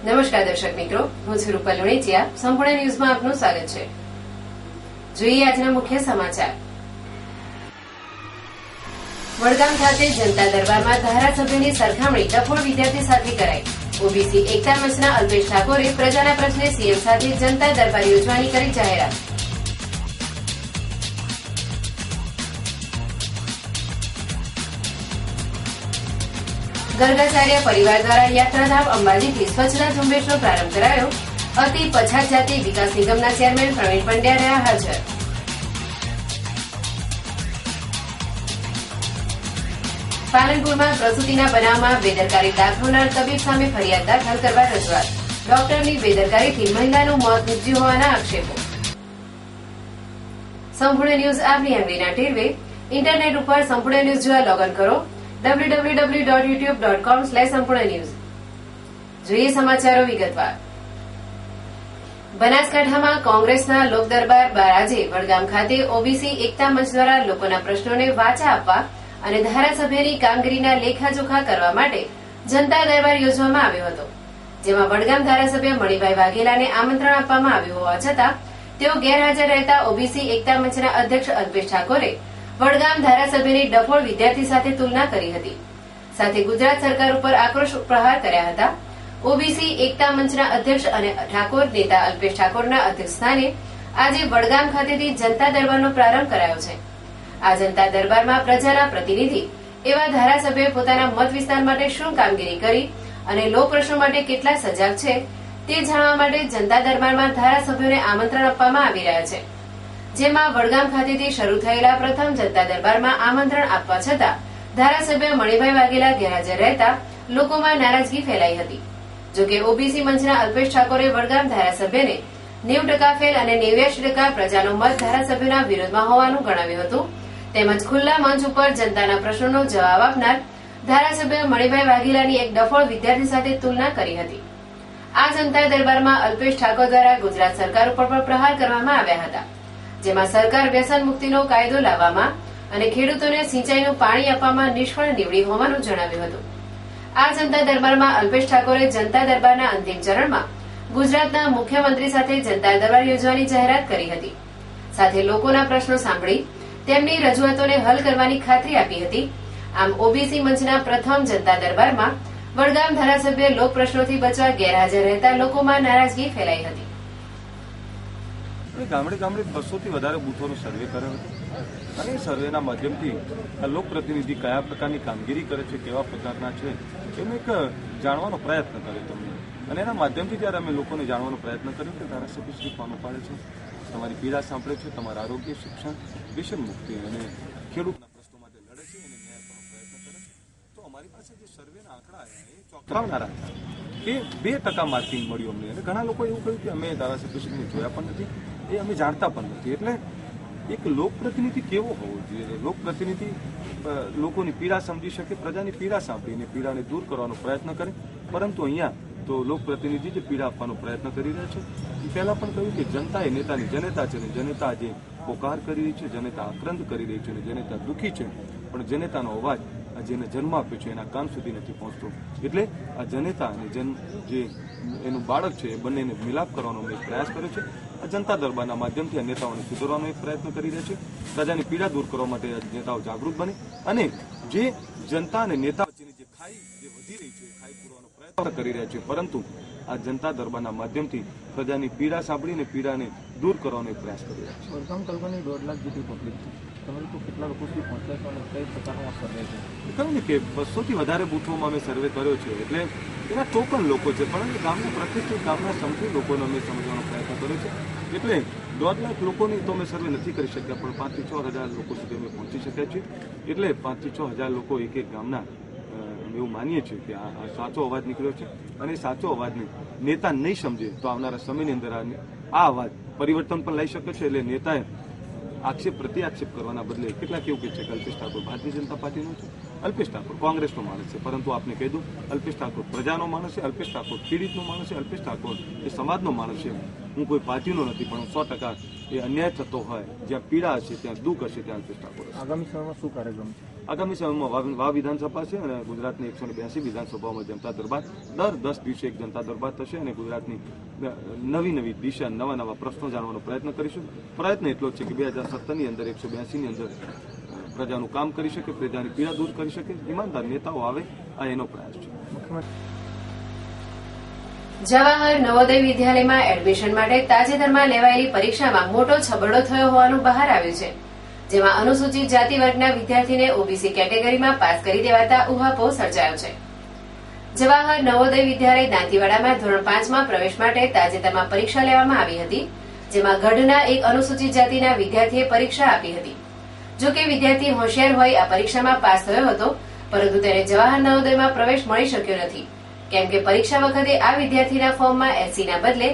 નમસ્કાર દર્શક મિત્રો, હું છું રૂપલ લુણીચિયા. સંપૂર્ણ ન્યૂઝમાં આપનું સ્વાગત છે. જોઈએ આજના મુખ્ય સમાચાર. વડગામ ખાતે જનતા દરબારમાં ધારાસભ્યની સરખામણી ડફોળ વિદ્યાર્થી સાથે કરાઈ. ઓબીસી એકતા મંચના અલ્પેશ ઠાકોરે પ્રજાના પ્રશ્ને સીએમ સાથે જનતા દરબાર યોજવાની કરી જાહેરાત. ગર્ગાચાર્ય પરિવાર દ્વારા યાત્રાધામ અંબાજીથી સ્વચ્છતા ઝુંબેશનો પ્રારંભ કરાયો. અતિ પછાત જાતિ વિકાસ નિગમના ચેરમેન પ્રવીણ પંડ્યા રહ્યા હાજર. પાલનપુરમાં પ્રસૂતિના બનાવમાં બેદરકારી દાખવનાર તબીબ સામે ફરિયાદ દાખલ કરવા રજૂઆત. ડોક્ટરની બેદરકારીથી મહિલાનું મોત નીપજ્યું હોવાના આક્ષેપો. સંપૂર્ણ ન્યૂઝ આપની આંગળીના ટેરવે. ઇન્ટરનેટ ઉપર સંપૂર્ણ ન્યૂઝ જોવા લોગઇન કરો www.youtube.com/sampoorna-news. જોઈએ સમાચારો વિગતવાર. બનાસકાંઠામાં કોંગ્રેસના લોકદરબાર આજે વડગામ ખાતે ઓબીસી એકતા મંચ દ્વારા લોકોના પ્રશ્નોને વાચા આપવા અને ધારાસભ્યની કામગીરીના લેખાજોખા કરવા માટે જનતા દરબાર યોજવામાં આવ્યો હતો, જેમાં વડગામ ધારાસભ્ય મણિભાઈ વાઘેલાને આમંત્રણ આપવામાં આવ્યું હોવા છતાં તેઓ ગેરહાજર રહેતા ઓબીસી એકતા મંચના અધ્યક્ષ અલ્પેશ ઠાકોરે વડગામ ધારાસભ્યની ડફોળ વિદ્યાર્થી સાથે તુલના કરી હતી. સાથે ગુજરાત સરકાર ઉપર આક્રોશ પ્રહાર કર્યા હતા. ઓબીસી એકતા મંચના અધ્યક્ષ અને ઠાકોર નેતા અલ્પેશ ઠાકોરના અધ્યક્ષ સ્થાને આજે વડગામ ખાતેથી જનતા દરબારનો પ્રારંભ કરાયો છે. આ જનતા દરબારમાં પ્રજાના પ્રતિનિધિ એવા ધારાસભ્યોએ પોતાના મત વિસ્તાર માટે શું કામગીરી કરી અને લોક પ્રશ્નો માટે કેટલા સજાગ છે તે જાણવા માટે જનતા દરબારમાં ધારાસભ્યોને આમંત્રણ આપવામાં આવી રહ્યા છે. જેમાં વડગામ ખાતેથી શરૂ થયેલા પ્રથમ જનતા દરબારમાં આમંત્રણ આપવા છતાં ધારાસભ્ય મણિભાઈ વાઘેલા ગેરહાજર રહેતા લોકોમાં નારાજગી ફેલાઈ હતી. જોકે ઓબીસી મંચના અલ્પેશ ઠાકોરે વડગામ ધારાસભ્યને 90% ફેલ અને 89% પ્રજાનો મત ધારાસભ્યના વિરોધમાં હોવાનું ગણાવ્યું હતું. તેમજ ખુલ્લા મંચ ઉપર જનતાના પ્રશ્નોનો જવાબ આપનાર ધારાસભ્ય મણિભાઈ વાઘેલાની એક ડફોળ વિદ્યાર્થી સાથે તુલના કરી હતી. આ જનતા દરબારમાં અલ્પેશ ઠાકોર દ્વારા ગુજરાત સરકાર ઉપર પણ પ્રહાર કરવામાં આવ્યા હતા, જેમાં સરકાર વ્યસન મુક્તિનો કાયદો લાવવામાં અને ખેડૂતોને સિંચાઈનું પાણી આપવામાં નિષ્ફળ નીવડી હોવાનું જણાવ્યું હતું. આ જનતા દરબારમાં અલ્પેશ ઠાકોરે જનતા દરબારના અંતિમ ચરણમાં ગુજરાતના મુખ્યમંત્રી સાથે જનતા દરબાર યોજવાની જાહેરાત કરી હતી. સાથે લોકોના પ્રશ્નો સાંભળી તેમની રજૂઆતોને હલ કરવાની ખાતરી આપી હતી. આમ ઓબીસી મંચના પ્રથમ જનતા દરબારમાં વડગામ ધારાસભ્ય લોક પ્રશ્નોથી બચવા ગેરહાજર રહેતા લોકોમાં નારાજગી ફેલાઈ હતી. ગામડે ગામડે 200થી વધારે બૂથોનો સર્વે કર્યો હતો અને સર્વેના માધ્યમથી લોકપ્રતિનિધિ કયા પ્રકારની કામગીરી કરે છે, કેવા પ્રકારના છે, એનો એક જાણવાનો પ્રયત્ન કર્યો તમને. અને એના માધ્યમથી જ્યારે અમે લોકોને જાણવાનો પ્રયત્ન કર્યો કે ધારાસભ્ય શ્રી ફોન ઉપાડે છે, તમારી પીડા સાંભળે છે, તમારા આરોગ્ય, શિક્ષણ, વ્યસન મુક્તિ અને ખેડૂતના પ્રશ્નો માટે લડે છે અને ન્યાય કરવાનો પ્રયત્ન કરે છે, તો અમારી પાસે જે સર્વેના આંકડા આવ્યા એ ચોંકાવનારા હતા કે 2% માર્કિંગ મળ્યું અમને. અને ઘણા લોકો એવું કહ્યું કે અમે ધારાસભ્યશ્રીને જોયા પણ નથી, એ અમે જાણતા પણ નથી. એટલે એક લોકપ્રતિનિધિ કેવો હોવો જોઈએ? લોકપ્રતિનિધિ લોકોની પીડા સમજી શકે, પ્રજાની પીડા સાંભળીને પીડાને દૂર કરવાનો પ્રયત્ન કરે. પરંતુ અહીંયા તો લોકપ્રતિનિધિ જે પીડા આપવાનો પ્રયત્ન કરી રહ્યા છે. પહેલા પણ કહ્યું કે જનતા એ નેતાની જનતા છે, ને જનતા આજે પોકાર કરી રહી છે, જનતા આક્રંદ કરી રહી છે, અને જનતા દુઃખી છે. પણ જનતાનો અવાજ જેને જન્મ આપ્યો છે એના કાન સુધી નથી પહોંચતો. એટલે આ જનતા અને જે એનું બાળક છે એ બંનેને મિલાપ કરવાનો અમે પ્રયાસ કર્યો છે. આ જનતા દરબારના માધ્યમથી આ નેતાઓને સુધારવાનો એક પ્રયત્ન કરી રહ્યા છે. પ્રજાની પીડા દૂર કરવા માટે આ નેતાઓ જાગૃત બને અને જે જનતા અને નેતા વચ્ચેની જે ખાઈ જે વધી રહી છે ખાઈ પૂરવાનો પ્રયત્ન કરી રહ્યા છે. પરંતુ આ જનતા દરબારના માધ્યમથી પ્રજાની પીડા સાંભળીને પીડાને દૂર કરવાનો એક પ્રયાસ કરી રહ્યા છે. વડગામ તાલુકાની 1.5 લાખ જેટલી પબ્લિક છે. તમે લોકો કેટલા લોકો સુધી પહોંચ્યા છો અને કઈ પ્રકારનો સર્વે છે? કહ્યું ને કે 200થી વધારે બૂથોમાં અમે સર્વે કર્યો છે. એટલે એના ટોકન લોકો છે, પરંતુ ગામના પ્રતિષ્ઠિત ગામના સમજી લોકોને અમે સમજવાનો પ્રયત્ન કર્યો છે. એટલે 1.5 લાખ લોકોની તો અમે સર્વે નથી કરી શક્યા, પણ 5 થી 6 હજાર લોકો સુધી અમે પહોંચી શક્યા છીએ. એટલે 5 થી 6 હજાર લોકો એક એક ગામના એવું માનીએ છીએ કે આ સાચો અવાજ નીકળ્યો છે. અને સાચો અવાજને નેતા નહીં સમજે તો આવનારા સમયની અંદર આ અવાજ પરિવર્તન પણ લઈ શકે છે. એટલે નેતાએ આક્ષેપ પ્રત્યાક્ષેપ કરવાના બદલે કેટલાક એવું કહે છે કે અલ્પેશ ઠાકોર ભારતીય જનતા પાર્ટીનો છે, અલ્પેશ ઠાકોર કોંગ્રેસનો માણસ છે. પરંતુ આપને કહી દઉં, અલ્પેશ ઠાકોર પ્રજાનો માણસ છે, અલ્પેશ ઠાકોર પીડિતનો માણસ છે, અલ્પેશ ઠાકોર એ સમાજનો માણસ છે. હું કોઈ પાર્ટીનો નથી, પણ 100% એ અન્યાય થતો હોય, જ્યાં પીડા હશે, ત્યાં દુઃખ હશે, ત્યાં અલ્પેશ ઠાકોર. આગામી સમયમાં શું કાર્યક્રમ છે? આગામી સમયમાં વાવ વિધાનસભા છે અને ગુજરાતની 182 વિધાનસભાઓમાં જનતા દરબાર દર 10 દિવસે એક જનતા દરબાર થશે અને ગુજરાતની નવી દિશા નવા પ્રશ્નો જાણવાનો પ્રયત્ન કરીશું. પ્રયત્ન એટલો જ છે કે 2017ની અંદર 182ની અંદર પ્રજાનું કામ કરી શકે, પ્રજાની પીડા દૂર કરી શકે, ઈમાનદાર નેતાઓ આવે, આ એનો પ્રયાસ છે. જવાહર નવોદય વિદ્યાલયમાં એડમિશન માટે તાજેતરમાં લેવાયેલી પરીક્ષામાં મોટો છબરડો થયો હોવાનું બહાર આવ્યું છે, જેમાં અનુસૂચિત જાતિ વર્ગના વિદ્યાર્થીને ઓબીસી કેટેગરીમાં પાસ કરી દેવાતા ઉહાપોહ સર્જાયો છે. જવાહર નવોદય વિદ્યાલય દાંતીવાડામાં ધોરણ 5માં પ્રવેશ માટે તાજેતરમાં પરીક્ષા લેવામાં આવી હતી, જેમાં ગઢના એક અનુસૂચિત જાતિના વિદ્યાર્થીએ પરીક્ષા આપી હતી. જો કે વિદ્યાર્થી હોશિયાર હોય આ પરીક્ષામાં પાસ થયો હતો, પરંતુ તેને જવાહર નવોદયમાં પ્રવેશ મળી શક્યો નથી, કેમ કે પરીક્ષા વખતે આ વિદ્યાર્થીના ફોર્મમાં એસસી ના બદલે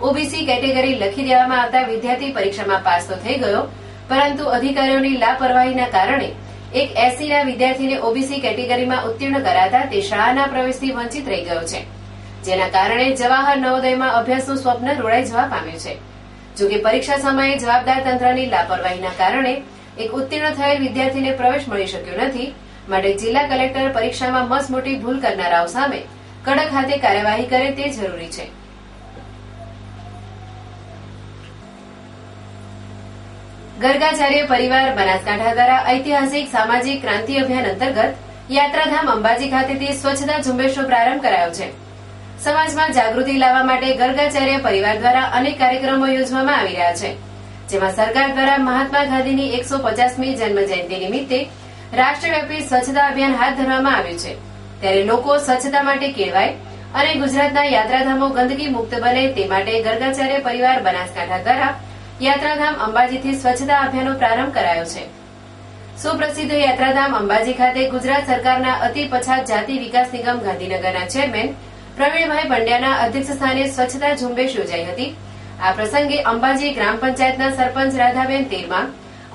ઓબીસી કેટેગરી લખી દેવામાં આવતા વિદ્યાર્થી પરીક્ષામાં પાસ તો થઈ ગયો, પરંતુ અધિકારીઓની લાપરવાહીના કારણે એક એસસી ના વિદ્યાર્થીને ઓબીસી કેટેગરીમાં ઉત્તીર્ણ કરાતા તે શાળાના પ્રવેશથી વંચિત રહી ગયો છે, જેના કારણે જવાહર નવોદયમાં અભ્યાસનું સ્વપ્ન રોડાઈ જવા પામ્યું છે. જો કે પરીક્ષા સમયે જવાબદાર તંત્રની લાપરવાહીના કારણે એક ઉત્તીર્ણ થયેલ વિદ્યાર્થીને પ્રવેશ મળી શક્યો નથી, માટે જિલ્લા કલેક્ટર પરીક્ષામાં મસમોટી ભૂલ કરનારાઓ સામે કડક હાથે કાર્યવાહી કરે તે જરૂરી છે. ગરગાચાર્ય પરિવાર બનાસકાંઠા દ્વારા ઐતિહાસિક સામાજિક ક્રાંતિ અભિયાન અંતર્ગત યાત્રાધામ અંબાજી ખાતેથી સ્વચ્છતા ઝુંબેશનો પ્રારંભ કરાયો છે. સમાજમાં જાગૃતિ લાવવા માટે ગરગાચાર્ય પરિવાર દ્વારા અનેક કાર્યક્રમો યોજવામાં આવી રહ્યા છે, જેમાં સરકાર દ્વારા મહાત્મા ગાંધીની 150મી જન્મજયંતિ નિમિત્તે રાષ્ટ્રવ્યાપી સ્વચ્છતા અભિયાન હાથ ધરવામાં આવ્યું છે. ત્યારે લોકો સ્વચ્છતા માટે કેળવાય અને ગુજરાતના યાત્રાધામો ગંદકી મુક્ત બને તે માટે ગરગાચાર્ય પરિવાર બનાસકાંઠા દ્વારા યાત્રાધામ અંબાજીથી સ્વચ્છતા અભિયાનનો પ્રારંભ કરાયો છે. સુપ્રસિદ્ધ યાત્રાધામ અંબાજી ખાતે ગુજરાત સરકારના અતિ પછાત જાતિ વિકાસ નિગમ ગાંધીનગરના ચેરમેન પ્રવીણભાઈ પંડ્યાના અધ્યક્ષસ્થાને સ્વચ્છતા ઝુંબેશ યોજાઈ હતી. આ પ્રસંગે અંબાજી ગ્રામ પંચાયતના સરપંચ રાધાબેન તેરમા,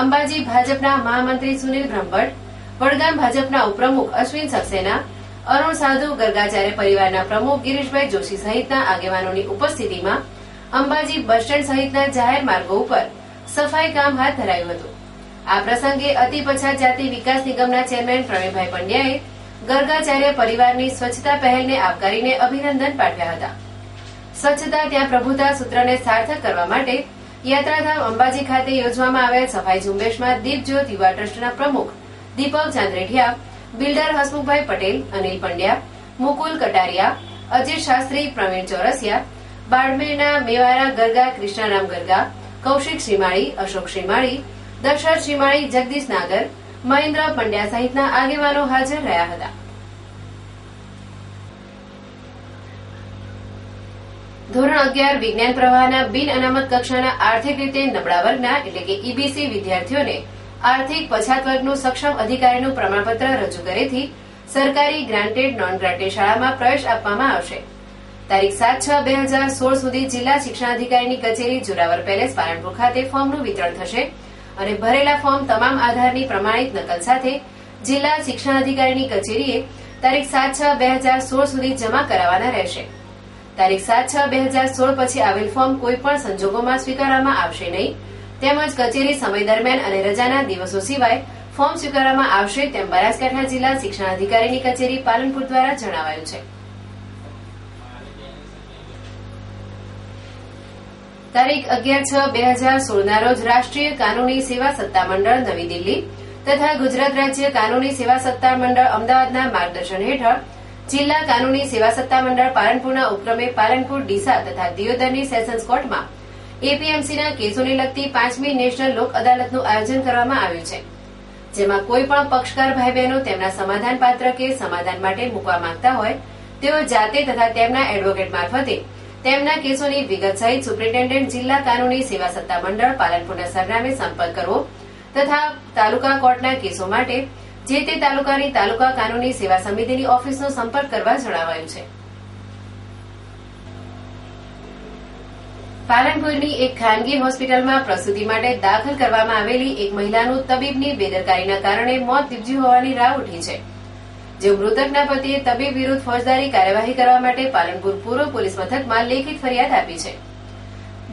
અંબાજી ભાજપના મહામંત્રી સુનિલ બ્રહ્મભટ્ટ, વડગામ ભાજપના ઉપપ્રમુખ અશ્વિન સક્સેના, અરુણ સાધુ, ગરગાચાર્ય પરિવારના પ્રમુખ ગિરીશભાઈ જોશી સહિતના આગેવાનોની ઉપસ્થિતિમાં અંબાજી બસ સ્ટેન્ડ સહિતના જાહેર માર્ગો ઉપર સફાઈ કામ હાથ ધરાયું હતું. આ પ્રસંગે અતિ પછાત જાતિ વિકાસ નિગમના ચેરમેન પ્રવીણભાઈ પંડ્યાએ ગરગાચાર્ય પરિવારની સ્વચ્છતા પહેલને આવકારીને અભિનંદન પાઠવ્યા હતા. સ્વચ્છતા ત્યાં પ્રભુતા સૂત્રને સાર્થક કરવા માટે યાત્રાધામ અંબાજી ખાતે યોજવામાં આવેલ સફાઈ ઝુંબેશમાં દીપજ્યોત યુવા ટ્રસ્ટના પ્રમુખ દીપક ચાંદ્રેઠિયા, બિલ્ડર હસમુખભાઈ પટેલ, અનિલ પંડ્યા, મુકુલ કટારિયા, અજીત શાસ્ત્રી, પ્રવીણ ચોરસિયા, બાડમેરના મેવાડા ગરગા કૃષ્ણારામ ગરગા, કૌશિક શ્રીમાળી, અશોક શ્રીમાળી, દશરથ શ્રીમાળી, જગદીશ નાગર, મહેન્દ્ર પંડ્યા સહિતના આગેવાનો હાજર રહ્યા હતા. ધોરણ 11 વિજ્ઞાન પ્રવાહના બિન અનામત કક્ષાના આર્થિક રીતે નબળા વર્ગના એટલે કે ઈબીસી વિદ્યાર્થીઓને આર્થિક પછાત વર્ગનું સક્ષમ અધિકારીનું પ્રમાણપત્ર રજૂ કરેથી સરકારી ગ્રાન્ટેડ નોન ગ્રાન્ટેડ શાળામાં પ્રવેશ આપવામાં આવશે. તારીખ 7/6/2016 સુધી જિલ્લા શિક્ષણાધિકારીની કચેરી જોરાવર પેલેસ પાલનપુર ખાતે ફોર્મનું વિતરણ થશે અને ભરેલા ફોર્મ તમામ આધારની પ્રમાણિત નકલ સાથે જિલ્લા શિક્ષણાધિકારીની કચેરીએ તારીખ 7/6/2016 સુધી જમા કરાવવાના રહેશે. તારીખ 7/6/2016 પછી આવેલ ફોર્મ કોઈપણ સંજોગોમાં સ્વીકારવામાં આવશે નહીં, તેમજ કચેરી સમય દરમિયાન અને રજાના દિવસો સિવાય ફોર્મ સ્વીકારવામાં આવશે તેમ બનાસકાંઠા જિલ્લા શિક્ષણાધિકારીની કચેરી પાલનપુર દ્વારા જણાવાયું છે. તારીખ 11/6/2016 રોજ રાષ્ટ્રીય કાનૂની સેવા સત્તામંડળ નવી દિલ્હી તથા ગુજરાત રાજ્ય કાનૂની સેવા સત્તામંડળ અમદાવાદના માર્ગદર્શન હેઠળ જિલ્લા કાનૂની સેવા સત્તામંડળ પાલનપુરના ઉપક્રમે પાલનપુર, ડીસા તથા દિયોદરની સેશન્સ કોર્ટમાં એપીએમસીના કેસોને લગતી 5મી નેશનલ લોક અદાલતનું આયોજન કરવામાં આવ્યું છે, જેમાં કોઈ પણ પક્ષકાર ભાઈ બહેનો તેમના સમાધાન પાત્ર કેસ સમાધાન માટે મૂકવા માંગતા હોય તેઓ જાતે તથા તેમના એડવોકેટ મારફતે તેમના કેસોની વિગત સહિત સુપ્રિન્ટેન્ડન્ટ જિલ્લા કાનૂની સેવા સત્તામંડળ પાલનપુરના સરનામે સંપર્ક કરવો તથા તાલુકા કોર્ટના કેસો માટે જે તે તાલુકાની તાલુકા કાનૂની સેવા સમિતિની ઓફિસનો સંપર્ક કરવા જણાવાયું છે. પાલનપુરની એક ખાનગી હોસ્પિટલમાં પ્રસૂતિ માટે દાખલ કરવામાં આવેલી એક મહિલાનું તબીબની બેદરકારીના કારણે મોત નીપજ્યું હોવાની રાવ ઉઠી છે, જે મૃતકના પતિએ તબીબ વિરુદ્ધ ફોજદારી કાર્યવાહી કરવા માટે પાલનપુર પૂર્વ પોલીસ મથકમાં લેખિત ફરિયાદ આપી છે.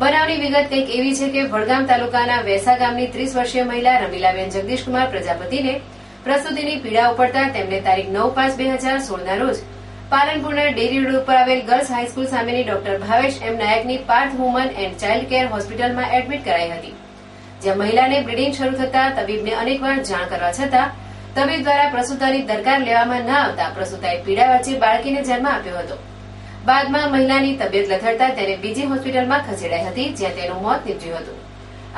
બનાવની વિગત કંઈક એવી છે કે વડગામ તાલુકાના વેસા ગામની 30 વર્ષીય મહિલા રમીલાબેન જગદીશકુમાર પ્રજાપતિને પ્રસૂતિની પીડા ઉપડતા તેમને તારીખ 9/5/2016 રોજ પાલનપુરના ડેરી રોડ ઉપર આવેલ ગર્લ્સ હાઈસ્કૂલ સામેની ડોક્ટર ભાવેશ એમ નાયકની Parth woman and child care હોસ્પિટલમાં એડમિટ કરાઈ હતી, જ્યાં મહિલાને બ્લીડિંગ શરૂ થતા તબીબને અનેકવાર જાણ કરવા છતાં તબીબ દ્વારા પ્રસૂતાની દરકાર લેવામાં ન આવતા પ્રસૂતાએ પીડા વચ્ચે બાળકીને જન્મ આપ્યો હતો. બાદમાં મહિલાની તબિયત લથડતા તેને બીજી હોસ્પિટલમાં ખસેડાઈ હતી, જ્યાં તેનું મોત નીપજ્યું હતું.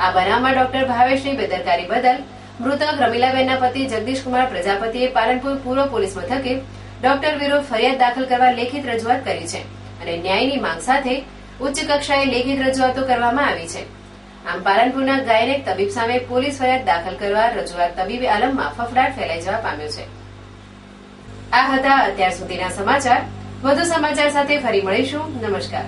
આ બનાવમાં ડોક્ટર ભાવેશની બેદરકારી બદલ મૃતક રમીલાબેનના પતિ જગદીશકુમાર પ્રજાપતિએ પાલનપુર પૂર્વ પોલીસ મથકે ડોક્ટર વિરુદ્ધ ફરિયાદ દાખલ કરવા લેખિત રજૂઆત કરી છે અને ન્યાયની માંગ સાથે ઉચ્ચ કક્ષાએ લેખિત રજૂઆતો કરવામાં આવી છે. આમ પાલનપુરના ગાયનેક તબીબ સામે પોલીસ ફરિયાદ દાખલ કરવા રજૂઆત તબીબી આલમમાં ફફડાટ ફેલાઈ જવા પામ્યો છે. આ હતા અત્યાર સુધીના સમાચાર. વધુ સમાચાર સાથે ફરી મળીશું. નમસ્કાર.